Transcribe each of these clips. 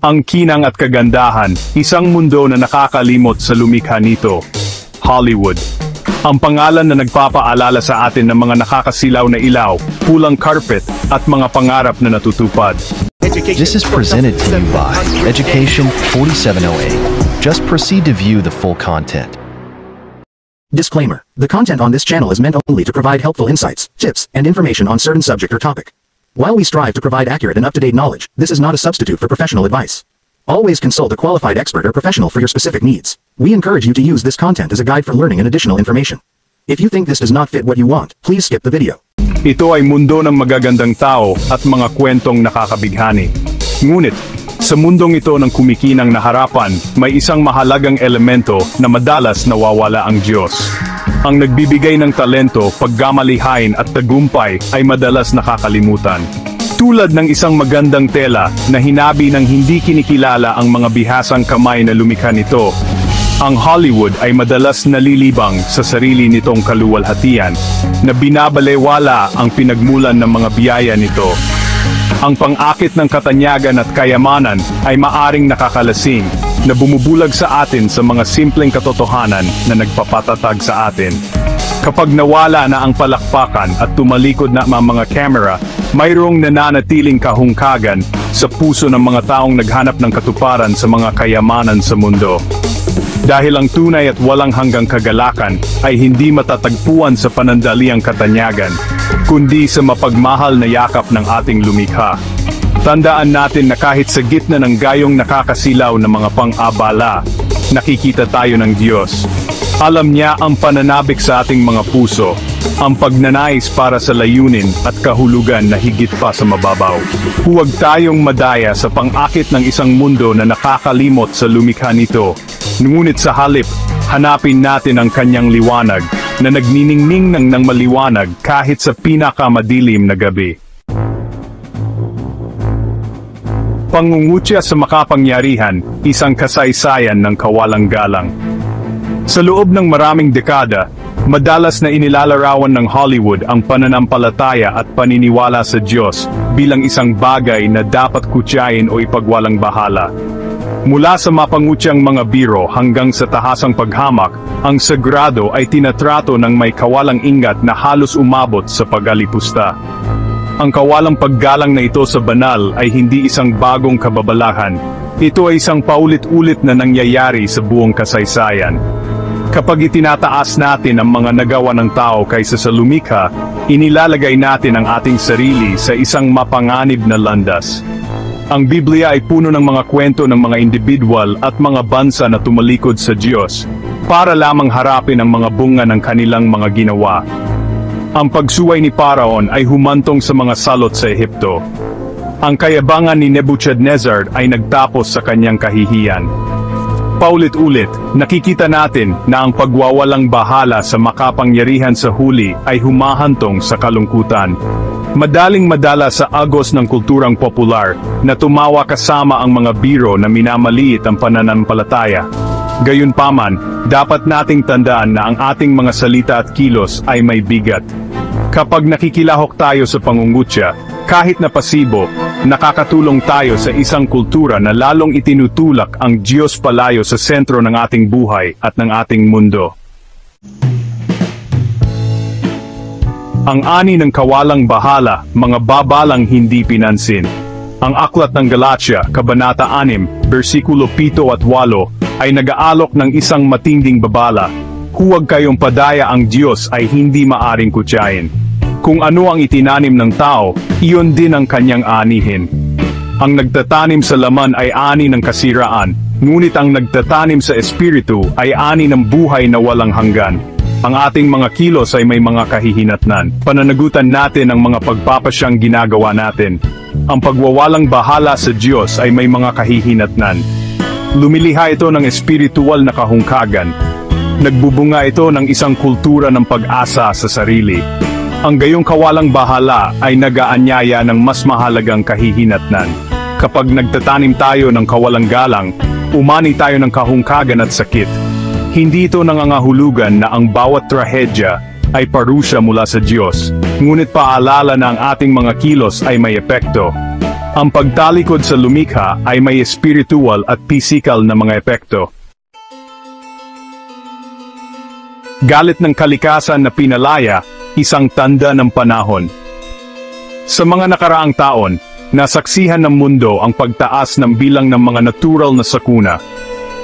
Ang kinang at kagandahan, isang mundo na nakakalimot sa lumikha nito. Hollywood. Ang pangalan na nagpapaalala sa atin ng mga nakakasilaw na ilaw, pulang carpet, at mga pangarap na natutupad. This is presented to you by Education 4708. Just proceed to view the full content. Disclaimer. The content on this channel is meant only to provide helpful insights, tips, and information on certain subject or topic. While we strive to provide accurate and up-to-date knowledge, this is not a substitute for professional advice. Always consult a qualified expert or professional for your specific needs. We encourage you to use this content as a guide for learning and additional information. If you think this does not fit what you want, please skip the video. Ito ay mundo ng magagandang tao at mga kwentong nakakabighani. Ngunit, sa mundong ito ng kumikinang na harapan, may isang mahalagang elemento na madalas nawawala ang Diyos. Ang nagbibigay ng talento, pagkamalihain at tagumpay ay madalas nakakalimutan. Tulad ng isang magandang tela na hinabi ng hindi kinikilala ang mga bihasang kamay na lumikha nito, ang Hollywood ay madalas nalilibang sa sarili nitong kaluwalhatian, na binabalewala ang pinagmulan ng mga biyaya nito. Ang pang-akit ng katanyagan at kayamanan ay maaring nakakalasing, na bumubulag sa atin sa mga simpleng katotohanan na nagpapatatag sa atin. Kapag nawala na ang palakpakan at tumalikod na mga kamera, mayroong nananatiling kahungkagan sa puso ng mga taong naghanap ng katuparan sa mga kayamanan sa mundo. Dahil ang tunay at walang hanggang kagalakan ay hindi matatagpuan sa panandaliang katanyagan, kundi sa mapagmahal na yakap ng ating lumikha. Tandaan natin na kahit sa gitna ng gayong nakakasilaw na mga pang-abala, nakikita tayo ng Diyos. Alam niya ang pananabik sa ating mga puso, ang pagnanais para sa layunin at kahulugan na higit pa sa mababaw. Huwag tayong madaya sa pang-akit ng isang mundo na nakakalimot sa lumikha nito. Ngunit sa halip, hanapin natin ang kanyang liwanag, na nagniningning ng maliwanag kahit sa pinakamadilim na gabi. Pangungutya sa makapangyarihan, isang kasaysayan ng kawalang galang. Sa loob ng maraming dekada, madalas na inilalarawan ng Hollywood ang pananampalataya at paniniwala sa Diyos bilang isang bagay na dapat kutyain o ipagwalang bahala. Mula sa mapangutyang mga biro hanggang sa tahasang paghamak, ang sagrado ay tinatrato ng may kawalang ingat na halos umabot sa pag-alipusta. Ang kawalang paggalang na ito sa banal ay hindi isang bagong kababalahan. Ito ay isang paulit-ulit na nangyayari sa buong kasaysayan. Kapag itinataas natin ang mga nagawa ng tao kaysa sa lumikha, inilalagay natin ang ating sarili sa isang mapanganib na landas. Ang Biblia ay puno ng mga kwento ng mga individual at mga bansa na tumalikod sa Diyos, para lamang harapin ang mga bunga ng kanilang mga ginawa. Ang pagsuway ni Paraon ay humantong sa mga salot sa Ehipto. Ang kayabangan ni Nebuchadnezzar ay nagtapos sa kanyang kahihiyan. Paulit-ulit, nakikita natin na ang pagwawalang bahala sa makapangyarihan sa huli ay humahantong sa kalungkutan. Madaling madala sa agos ng kulturang popular na tumawa kasama ang mga biro na minamaliit ang pananampalataya. Gayunpaman, dapat nating tandaan na ang ating mga salita at kilos ay may bigat. Kapag nakikilahok tayo sa pangungutya, kahit na pasibo, nakakatulong tayo sa isang kultura na lalong itinutulak ang Diyos palayo sa sentro ng ating buhay at ng ating mundo. Ang ani ng kawalang bahala, mga babalang hindi pinansin. Ang aklat ng Galatia, Kabanata 6, versikulo 7 at 8, ay nag-aalok ng isang matinding babala. Huwag kayong padaya, ang Diyos ay hindi maaring kutyain. Kung ano ang itinanim ng tao, iyon din ang kanyang anihin. Ang nagtatanim sa laman ay ani ng kasiraan, ngunit ang nagtatanim sa espiritu ay ani ng buhay na walang hanggan. Ang ating mga kilos ay may mga kahihinatnan. Pananagutan natin ang mga pagpapasyang ginagawa natin. Ang pagwawalang bahala sa Diyos ay may mga kahihinatnan. Lumiliha ito ng espiritual na kahungkagan. Nagbubunga ito ng isang kultura ng pag-asa sa sarili. Ang gayong kawalang bahala ay nag-aanyaya ng mas mahalagang kahihinatnan. Kapag nagtatanim tayo ng kawalang galang, umani tayo ng kahungkagan at sakit. Hindi ito nangangahulugan na ang bawat trahedya ay parusa mula sa Diyos, ngunit paalala na ang ating mga kilos ay may epekto. Ang pagtalikod sa lumikha ay may espiritual at pisikal na mga epekto. Galit ng kalikasan na pinalaya, isang tanda ng panahon. Sa mga nakaraang taon, nasaksihan ng mundo ang pagtaas ng bilang ng mga natural na sakuna.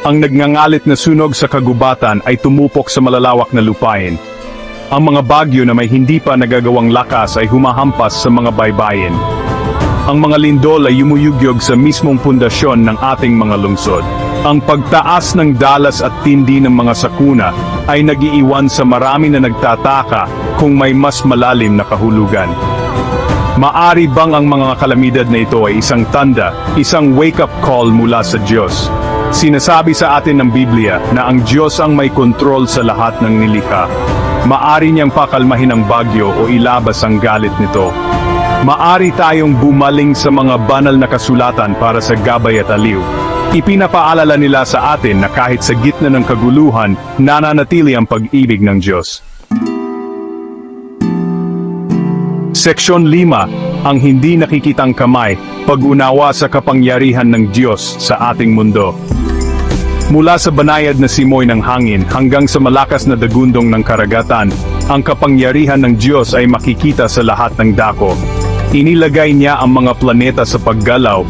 Ang nagngangalit na sunog sa kagubatan ay tumupok sa malalawak na lupain. Ang mga bagyo na may hindi pa nagagawang lakas ay humahampas sa mga baybayin. Ang mga lindol ay yumuyugyog sa mismong pundasyon ng ating mga lungsod. Ang pagtaas ng dalas at tindi ng mga sakuna ay nagiiwan sa marami na nagtataka kung may mas malalim na kahulugan. Maari bang ang mga kalamidad na ito ay isang tanda, isang wake-up call mula sa Diyos? Sinasabi sa atin ng Biblia na ang Diyos ang may kontrol sa lahat ng nilikha. Maari niyang pakalmahin ang bagyo o ilabas ang galit nito. Maari tayong bumaling sa mga banal na kasulatan para sa gabay at aliw. Ipinapaalala nila sa atin na kahit sa gitna ng kaguluhan, nananatili ang pag-ibig ng Diyos. Seksyon 5, ang hindi nakikitang kamay, pag-unawa sa kapangyarihan ng Diyos sa ating mundo. Mula sa banayad na simoy ng hangin hanggang sa malakas na dagundong ng karagatan, ang kapangyarihan ng Diyos ay makikita sa lahat ng dako. Inilagay niya ang mga planeta sa paggalaw,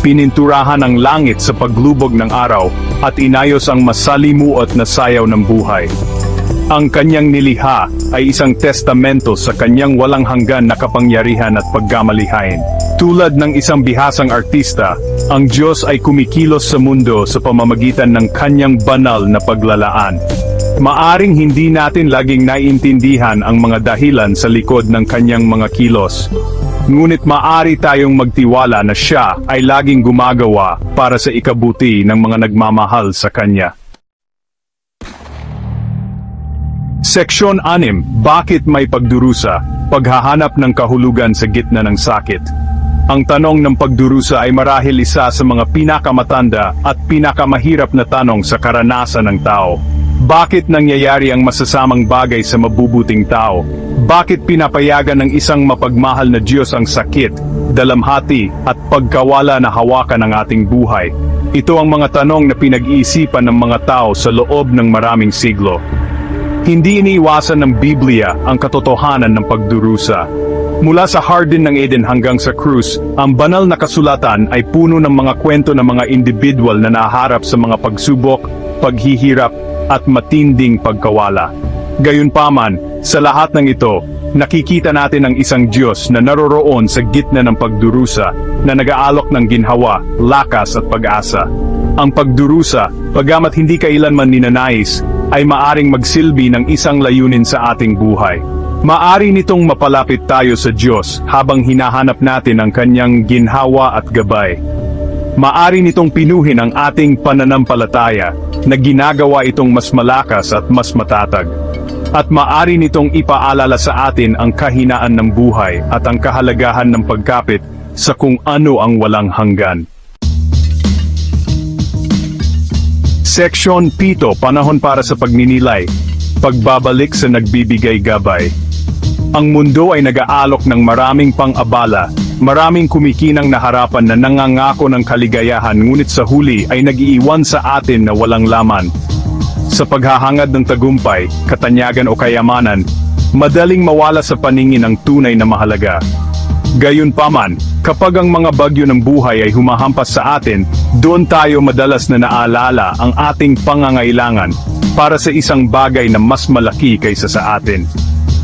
pininturahan ang langit sa paglubog ng araw, at inayos ang masalimuot na sayaw ng buhay. Ang kanyang nilikha ay isang testamento sa kanyang walang hanggan na kapangyarihan at pagkamalihain. Tulad ng isang bihasang artista, ang Diyos ay kumikilos sa mundo sa pamamagitan ng kanyang banal na paglalaan. Maaring hindi natin laging naiintindihan ang mga dahilan sa likod ng kanyang mga kilos. Ngunit maari tayong magtiwala na siya ay laging gumagawa para sa ikabuti ng mga nagmamahal sa kanya. Seksyon 6, bakit may pagdurusa? Paghahanap ng kahulugan sa gitna ng sakit. Ang tanong ng pagdurusa ay marahil isa sa mga pinakamatanda at pinakamahirap na tanong sa karanasan ng tao. Bakit nangyayari ang masasamang bagay sa mabubuting tao? Bakit pinapayagan ng isang mapagmahal na Diyos ang sakit, dalamhati, at pagkawala na hawakan ng ating buhay? Ito ang mga tanong na pinag-iisipan ng mga tao sa loob ng maraming siglo. Hindi iniiwasan ng Biblia ang katotohanan ng pagdurusa. Mula sa Garden ng Eden hanggang sa krus, ang banal na kasulatan ay puno ng mga kwento ng mga individual na naharap sa mga pagsubok, paghihirap, at matinding pagkawala. Gayunpaman, sa lahat ng ito, nakikita natin ang isang Diyos na naroroon sa gitna ng pagdurusa, na nag-aalok ng ginhawa, lakas at pag-asa. Ang pagdurusa, bagamat hindi kailanman ninanais, ay maaring magsilbi ng isang layunin sa ating buhay. Maari nitong mapalapit tayo sa Diyos habang hinahanap natin ang kanyang ginhawa at gabay. Maari nitong pinuhin ang ating pananampalataya na ginagawa itong mas malakas at mas matatag. At maari nitong ipaalala sa atin ang kahinaan ng buhay at ang kahalagahan ng pagkapit sa kung ano ang walang hanggan. Seksyon 7, panahon para sa pagninilay. Pagbabalik sa nagbibigay gabay. Ang mundo ay nag-aalok ng maraming pang-abala, maraming kumikinang na harapan na nangangako ng kaligayahan ngunit sa huli ay nag-iiwan sa atin na walang laman. Sa paghahangad ng tagumpay, katanyagan o kayamanan, madaling mawala sa paningin ang tunay na mahalaga. Gayunpaman, kapag ang mga bagyo ng buhay ay humahampas sa atin, doon tayo madalas na naalala ang ating pangangailangan para sa isang bagay na mas malaki kaysa sa atin.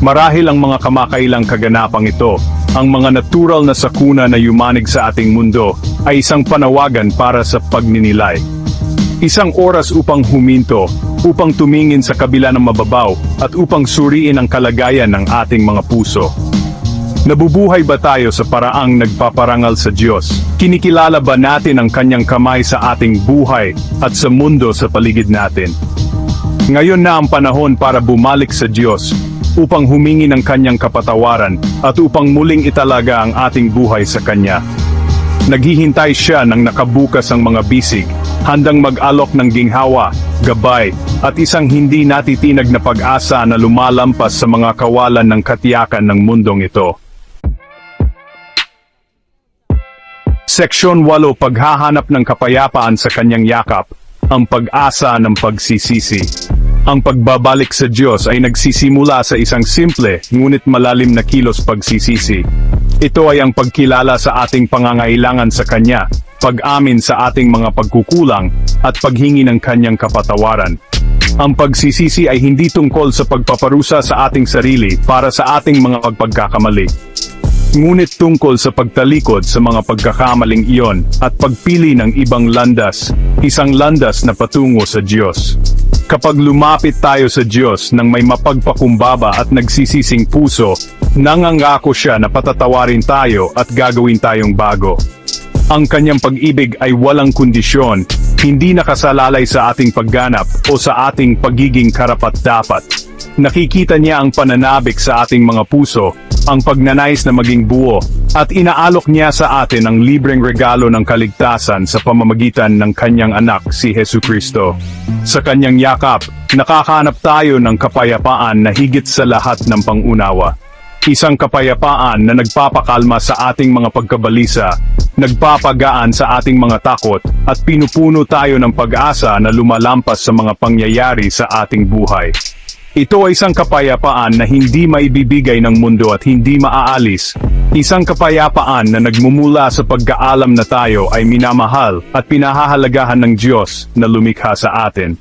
Marahil ang mga kamakailang kaganapang ito, ang mga natural na sakuna na yumanig sa ating mundo, ay isang panawagan para sa pagninilay. Isang oras upang huminto, upang tumingin sa kabila ng mababaw, at upang suriin ang kalagayan ng ating mga puso. Nabubuhay ba tayo sa paraang nagpaparangal sa Diyos? Kinikilala ba natin ang kanyang kamay sa ating buhay at sa mundo sa paligid natin? Ngayon na ang panahon para bumalik sa Diyos, upang humingi ng kanyang kapatawaran, at upang muling italaga ang ating buhay sa kanya. Naghihintay siya nang nakabukas ang mga bisig, handang mag-alok ng ginhawa, gabay, at isang hindi natitinag na pag-asa na lumalampas sa mga kawalan ng katiyakan ng mundong ito. Seksyon 8, paghahanap ng kapayapaan sa kanyang yakap, ang pag-asa ng pagsisisi. Ang pagbabalik sa Diyos ay nagsisimula sa isang simple, ngunit malalim na kilos pagsisisi. Ito ay ang pagkilala sa ating pangangailangan sa Kanya, pag-amin sa ating mga pagkukulang, at paghingi ng Kanyang kapatawaran. Ang pagsisisi ay hindi tungkol sa pagpaparusa sa ating sarili para sa ating mga pagkakamali, ngunit tungkol sa pagtalikod sa mga pagkakamaling iyon at pagpili ng ibang landas, isang landas na patungo sa Diyos. Kapag lumapit tayo sa Diyos nang may mapagpakumbaba at nagsisising puso, nangangako siya na patatawarin tayo at gagawin tayong bago. Ang kanyang pag-ibig ay walang kondisyon, hindi nakasalalay sa ating pagganap o sa ating pagiging karapat-dapat. Nakikita niya ang pananabik sa ating mga puso, ang pagnanais na maging buo, at inaalok niya sa atin ang libreng regalo ng kaligtasan sa pamamagitan ng kanyang anak, si Hesukristo. Sa kanyang yakap, nakakahanap tayo ng kapayapaan na higit sa lahat ng pangunawa. Isang kapayapaan na nagpapakalma sa ating mga pagkabalisa, nagpapagaan sa ating mga takot, at pinupuno tayo ng pag-asa na lumalampas sa mga pangyayari sa ating buhay. Ito ay isang kapayapaan na hindi maibibigay ng mundo at hindi maaalis. Isang kapayapaan na nagmumula sa pagkaalam na tayo ay minamahal at pinahahalagahan ng Diyos na lumikha sa atin.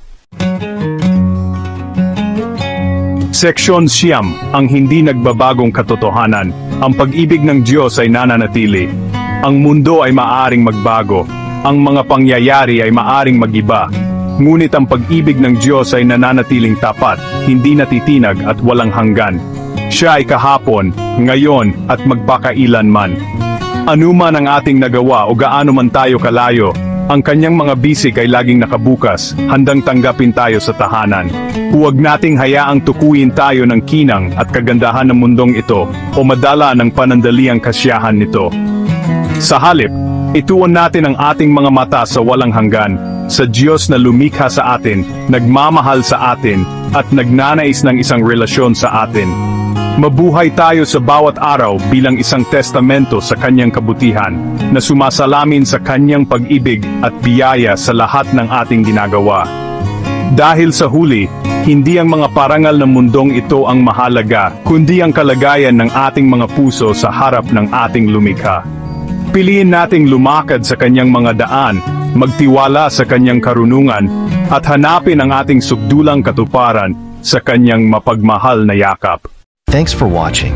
Seksyon 9, ang hindi nagbabagong katotohanan. Ang pag-ibig ng Diyos ay nananatili. Ang mundo ay maaaring magbago. Ang mga pangyayari ay maaaring mag-iba. Ngunit ang pag-ibig ng Diyos ay nananatiling tapat, hindi natitinag at walang hanggan. Siya ay kahapon, ngayon, at magpakailanman. Anuman ang ating nagawa o gaano man tayo kalayo, ang kanyang mga bisig ay laging nakabukas, handang tanggapin tayo sa tahanan. Huwag nating hayaang tukuyin tayo ng kinang at kagandahan ng mundong ito, o madala ng panandaliang kasiyahan nito. Sa halip, ituon natin ang ating mga mata sa walang hanggan, sa Diyos na lumikha sa atin, nagmamahal sa atin, at nagnanais ng isang relasyon sa atin. Mabuhay tayo sa bawat araw bilang isang testamento sa kanyang kabutihan, na sumasalamin sa kanyang pag-ibig at biyaya sa lahat ng ating ginagawa. Dahil sa huli, hindi ang mga parangal ng mundong ito ang mahalaga, kundi ang kalagayan ng ating mga puso sa harap ng ating lumikha. Piliin nating lumakad sa kanyang mga daan, magtiwala sa kanyang karunungan, at hanapin ang ating sukdulang katuparan sa kanyang mapagmahal na yakap. Thanks for watching.